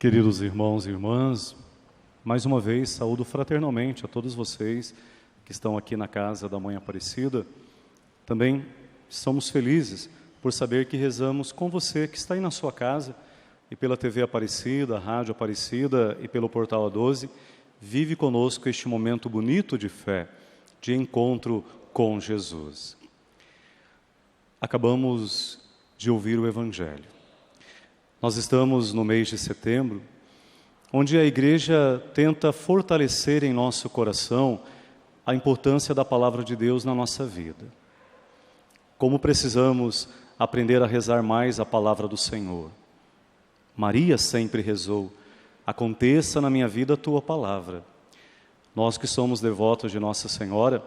Queridos irmãos e irmãs, mais uma vez saúdo fraternalmente a todos vocês que estão aqui na casa da Mãe Aparecida. Também somos felizes por saber que rezamos com você que está aí na sua casa e pela TV Aparecida, Rádio Aparecida e pelo Portal A12, vive conosco este momento bonito de fé, de encontro com Jesus. Acabamos de ouvir o Evangelho. Nós estamos no mês de setembro, onde a Igreja tenta fortalecer em nosso coração a importância da Palavra de Deus na nossa vida. Como precisamos aprender a rezar mais a Palavra do Senhor. Maria sempre rezou: aconteça na minha vida a Tua Palavra. Nós que somos devotos de Nossa Senhora,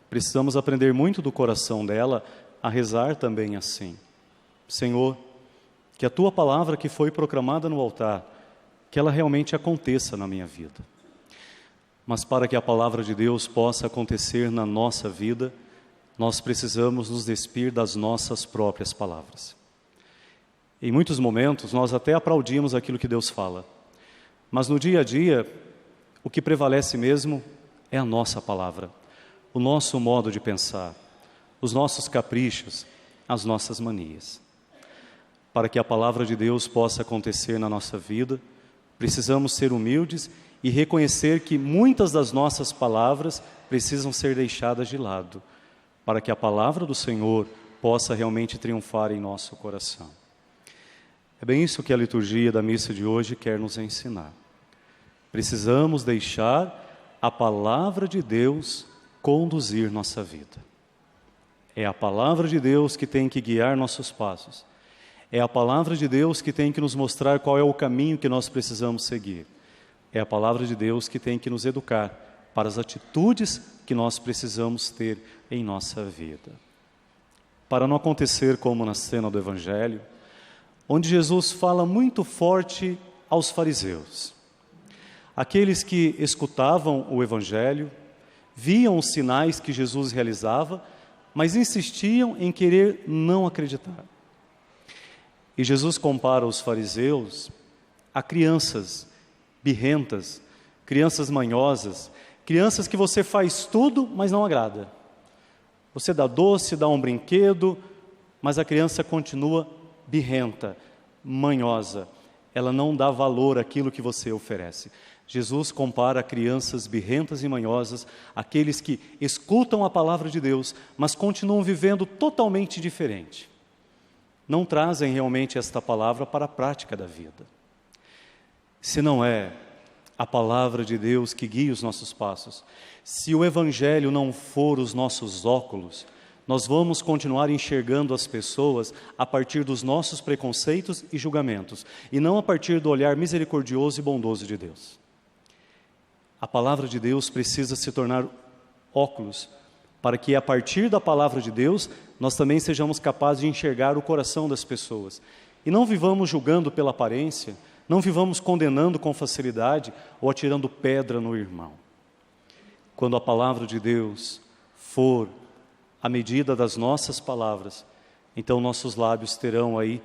precisamos aprender muito do coração dela a rezar também assim. Senhor, que a Tua Palavra que foi proclamada no altar, que ela realmente aconteça na minha vida. Mas para que a Palavra de Deus possa acontecer na nossa vida, nós precisamos nos despir das nossas próprias palavras. Em muitos momentos, nós até aplaudimos aquilo que Deus fala, mas no dia a dia, o que prevalece mesmo é a nossa palavra, o nosso modo de pensar, os nossos caprichos, as nossas manias. Para que a Palavra de Deus possa acontecer na nossa vida, precisamos ser humildes e reconhecer que muitas das nossas palavras precisam ser deixadas de lado, para que a Palavra do Senhor possa realmente triunfar em nosso coração. É bem isso que a liturgia da missa de hoje quer nos ensinar. Precisamos deixar a Palavra de Deus conduzir nossa vida. É a Palavra de Deus que tem que guiar nossos passos. É a Palavra de Deus que tem que nos mostrar qual é o caminho que nós precisamos seguir. É a Palavra de Deus que tem que nos educar para as atitudes que nós precisamos ter em nossa vida. Para não acontecer como na cena do Evangelho, onde Jesus fala muito forte aos fariseus. Aqueles que escutavam o Evangelho, viam os sinais que Jesus realizava, mas insistiam em querer não acreditar. E Jesus compara os fariseus a crianças birrentas, crianças manhosas, crianças que você faz tudo, mas não agrada. Você dá doce, dá um brinquedo, mas a criança continua birrenta, manhosa. Ela não dá valor àquilo que você oferece. Jesus compara crianças birrentas e manhosas, aqueles que escutam a palavra de Deus, mas continuam vivendo totalmente diferente. Não trazem realmente esta palavra para a prática da vida. Se não é a palavra de Deus que guia os nossos passos, se o Evangelho não for os nossos óculos, nós vamos continuar enxergando as pessoas a partir dos nossos preconceitos e julgamentos, e não a partir do olhar misericordioso e bondoso de Deus. A palavra de Deus precisa se tornar óculos, para que a partir da palavra de Deus, nós também sejamos capazes de enxergar o coração das pessoas. E não vivamos julgando pela aparência, não vivamos condenando com facilidade ou atirando pedra no irmão. Quando a palavra de Deus for a medida das nossas palavras, então nossos lábios terão aí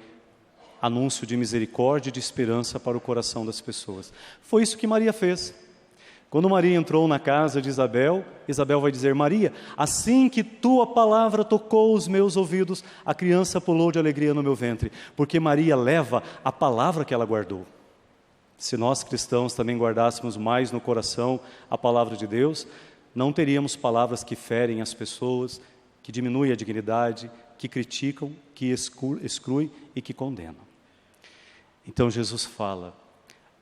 anúncio de misericórdia e de esperança para o coração das pessoas. Foi isso que Maria fez. Quando Maria entrou na casa de Isabel, Isabel vai dizer: Maria, assim que tua palavra tocou os meus ouvidos, a criança pulou de alegria no meu ventre, porque Maria leva a palavra que ela guardou. Se nós cristãos também guardássemos mais no coração a palavra de Deus, não teríamos palavras que ferem as pessoas, que diminuem a dignidade, que criticam, que excluem e que condenam. Então Jesus fala: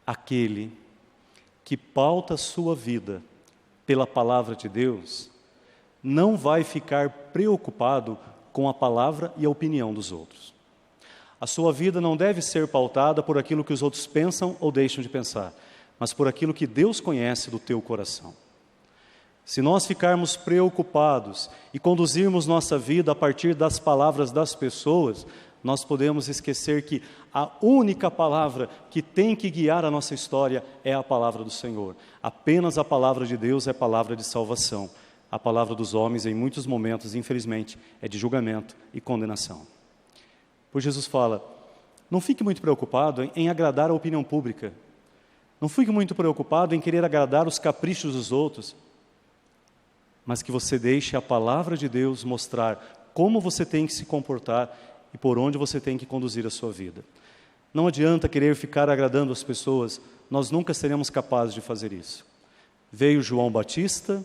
aquele que pauta a sua vida pela palavra de Deus, não vai ficar preocupado com a palavra e a opinião dos outros. A sua vida não deve ser pautada por aquilo que os outros pensam ou deixam de pensar, mas por aquilo que Deus conhece do teu coração. Se nós ficarmos preocupados e conduzirmos nossa vida a partir das palavras das pessoas, nós podemos esquecer que a única palavra que tem que guiar a nossa história é a palavra do Senhor. Apenas a palavra de Deus é palavra de salvação. A palavra dos homens, em muitos momentos, infelizmente, é de julgamento e condenação. Pois Jesus fala: não fique muito preocupado em agradar a opinião pública. Não fique muito preocupado em querer agradar os caprichos dos outros, mas que você deixe a palavra de Deus mostrar como você tem que se comportar e por onde você tem que conduzir a sua vida. Não adianta querer ficar agradando as pessoas, nós nunca seremos capazes de fazer isso. Veio João Batista,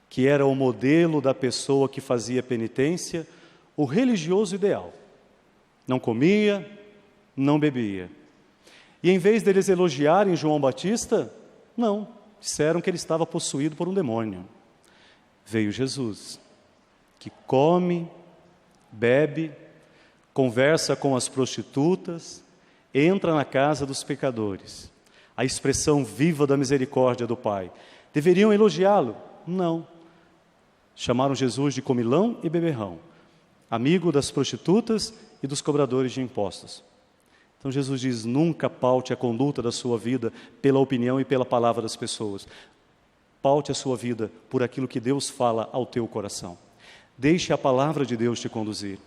que era o modelo da pessoa que fazia penitência, o religioso ideal. Não comia, não bebia. E em vez deles elogiarem João Batista, não, disseram que ele estava possuído por um demônio. Veio Jesus, que come, bebe, conversa com as prostitutas, entra na casa dos pecadores. A expressão viva da misericórdia do Pai. Deveriam elogiá-lo? Não. Chamaram Jesus de comilão e beberrão, amigo das prostitutas e dos cobradores de impostos. Então Jesus diz, nunca paute a conduta da sua vida pela opinião e pela palavra das pessoas. Paute a sua vida por aquilo que Deus fala ao teu coração. Deixe a palavra de Deus te conduzir.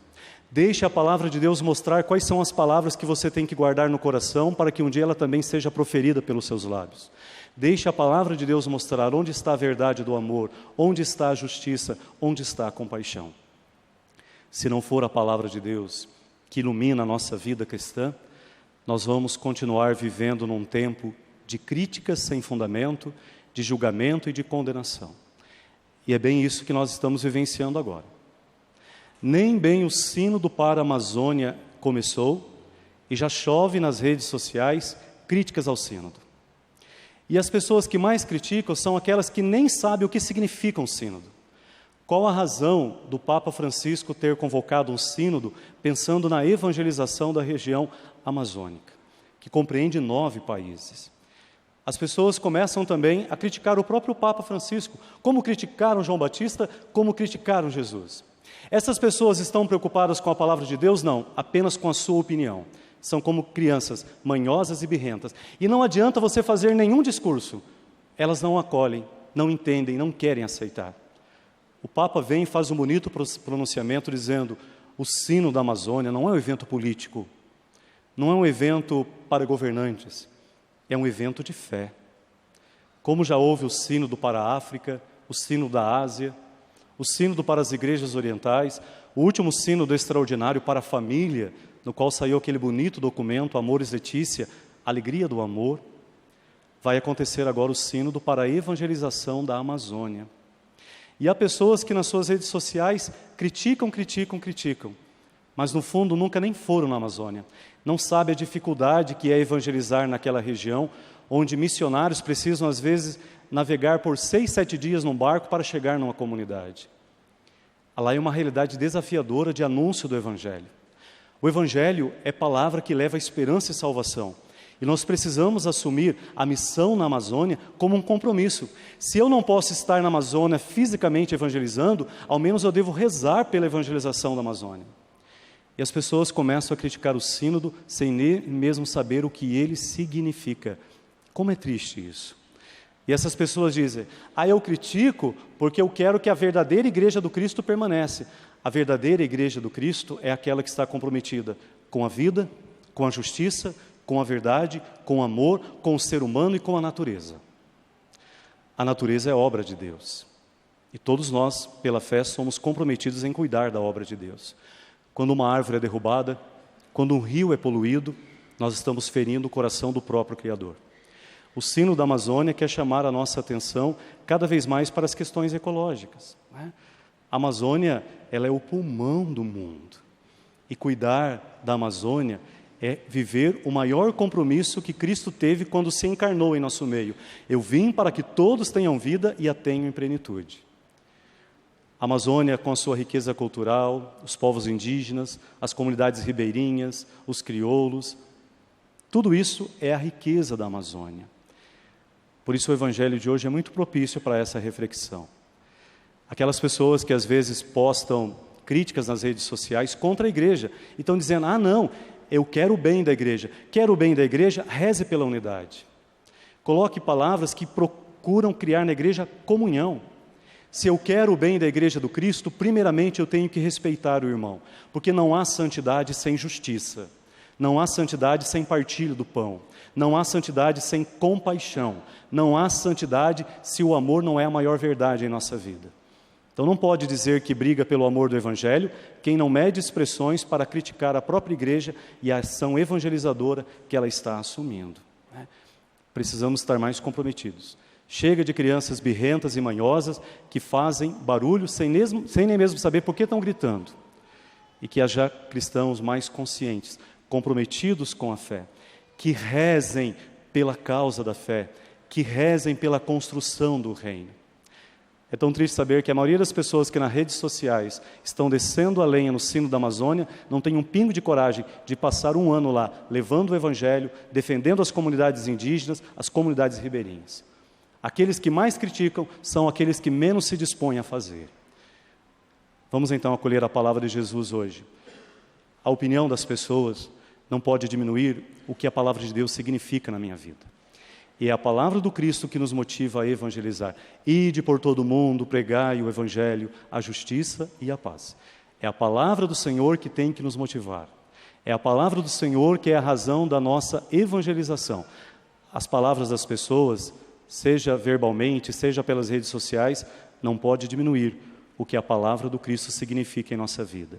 Deixe a palavra de Deus mostrar quais são as palavras que você tem que guardar no coração para que um dia ela também seja proferida pelos seus lábios. Deixe a palavra de Deus mostrar onde está a verdade do amor, onde está a justiça, onde está a compaixão. Se não for a palavra de Deus que ilumina a nossa vida cristã, nós vamos continuar vivendo num tempo de críticas sem fundamento, de julgamento e de condenação. E é bem isso que nós estamos vivenciando agora. Nem bem o sínodo para a Amazônia começou e já chove nas redes sociais críticas ao sínodo. E as pessoas que mais criticam são aquelas que nem sabem o que significa um sínodo. Qual a razão do Papa Francisco ter convocado um sínodo pensando na evangelização da região amazônica, que compreende 9 países? As pessoas começam também a criticar o próprio Papa Francisco, como criticaram João Batista, como criticaram Jesus. Essas pessoas estão preocupadas com a palavra de Deus? Não, apenas com a sua opinião. São como crianças manhosas e birrentas. E não adianta você fazer nenhum discurso. Elas não acolhem, não entendem, não querem aceitar. O Papa vem e faz um bonito pronunciamento dizendo: o sino da Amazônia não é um evento político, não é um evento para governantes, é um evento de fé. Como já houve o sínodo para a África, o sínodo da Ásia, o sínodo para as igrejas orientais, o último sínodo extraordinário para a família, no qual saiu aquele bonito documento, Amoris Laetitia, Alegria do Amor, vai acontecer agora o sínodo para a evangelização da Amazônia. E há pessoas que nas suas redes sociais criticam, mas no fundo nunca nem foram na Amazônia. Não sabem a dificuldade que é evangelizar naquela região, onde missionários precisam às vezes navegar por 6, 7 dias num barco para chegar numa comunidade. Lá é uma realidade desafiadora de anúncio do Evangelho. O Evangelho é palavra que leva esperança e salvação. E nós precisamos assumir a missão na Amazônia como um compromisso. Se eu não posso estar na Amazônia fisicamente evangelizando, ao menos eu devo rezar pela evangelização da Amazônia. E as pessoas começam a criticar o sínodo sem nem mesmo saber o que ele significa. Como é triste isso. E essas pessoas dizem: eu critico porque eu quero que a verdadeira igreja do Cristo permanece. A verdadeira igreja do Cristo é aquela que está comprometida com a vida, com a justiça, com a verdade, com o amor, com o ser humano e com a natureza. A natureza é obra de Deus. E todos nós, pela fé, somos comprometidos em cuidar da obra de Deus. Quando uma árvore é derrubada, quando um rio é poluído, nós estamos ferindo o coração do próprio Criador. O sino da Amazônia quer chamar a nossa atenção cada vez mais para as questões ecológicas, né? A Amazônia, ela é o pulmão do mundo. E cuidar da Amazônia é viver o maior compromisso que Cristo teve quando se encarnou em nosso meio. Eu vim para que todos tenham vida e a tenham em plenitude. A Amazônia, com a sua riqueza cultural, os povos indígenas, as comunidades ribeirinhas, os crioulos, tudo isso é a riqueza da Amazônia. Por isso o Evangelho de hoje é muito propício para essa reflexão. Aquelas pessoas que às vezes postam críticas nas redes sociais contra a igreja e estão dizendo: não, eu quero o bem da igreja. Quero o bem da igreja, reze pela unidade. Coloque palavras que procuram criar na igreja comunhão. Se eu quero o bem da igreja do Cristo, primeiramente eu tenho que respeitar o irmão, porque não há santidade sem justiça. Não há santidade sem partilho do pão. Não há santidade sem compaixão. Não há santidade se o amor não é a maior verdade em nossa vida. Então não pode dizer que briga pelo amor do Evangelho quem não mede expressões para criticar a própria igreja e a ação evangelizadora que ela está assumindo. Precisamos estar mais comprometidos. Chega de crianças birrentas e manhosas que fazem barulho sem nem mesmo saber por que estão gritando. E que haja cristãos mais conscientes, comprometidos com a fé, que rezem pela causa da fé, que rezem pela construção do reino. É tão triste saber que a maioria das pessoas que nas redes sociais estão descendo a lenha no sino da Amazônia não tem um pingo de coragem de passar um ano lá, levando o Evangelho, defendendo as comunidades indígenas, as comunidades ribeirinhas. Aqueles que mais criticam são aqueles que menos se dispõem a fazer. Vamos então acolher a palavra de Jesus hoje. A opinião das pessoas não pode diminuir o que a palavra de Deus significa na minha vida. E é a palavra do Cristo que nos motiva a evangelizar. Ide por todo o mundo, pregai o Evangelho, a justiça e a paz. É a palavra do Senhor que tem que nos motivar. É a palavra do Senhor que é a razão da nossa evangelização. As palavras das pessoas, seja verbalmente, seja pelas redes sociais, não pode diminuir o que a palavra do Cristo significa em nossa vida.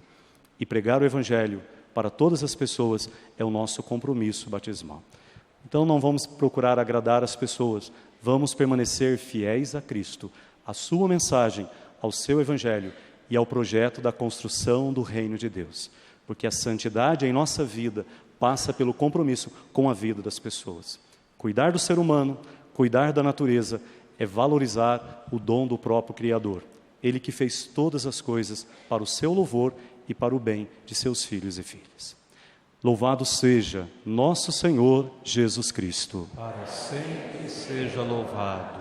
E pregar o Evangelho para todas as pessoas é o nosso compromisso batismal. Então não vamos procurar agradar as pessoas, vamos permanecer fiéis a Cristo, à sua mensagem, ao seu Evangelho e ao projeto da construção do reino de Deus. Porque a santidade em nossa vida passa pelo compromisso com a vida das pessoas. Cuidar do ser humano, cuidar da natureza, é valorizar o dom do próprio Criador. Ele que fez todas as coisas para o seu louvor e para o bem de seus filhos e filhas. Louvado seja nosso Senhor Jesus Cristo. Para sempre seja louvado.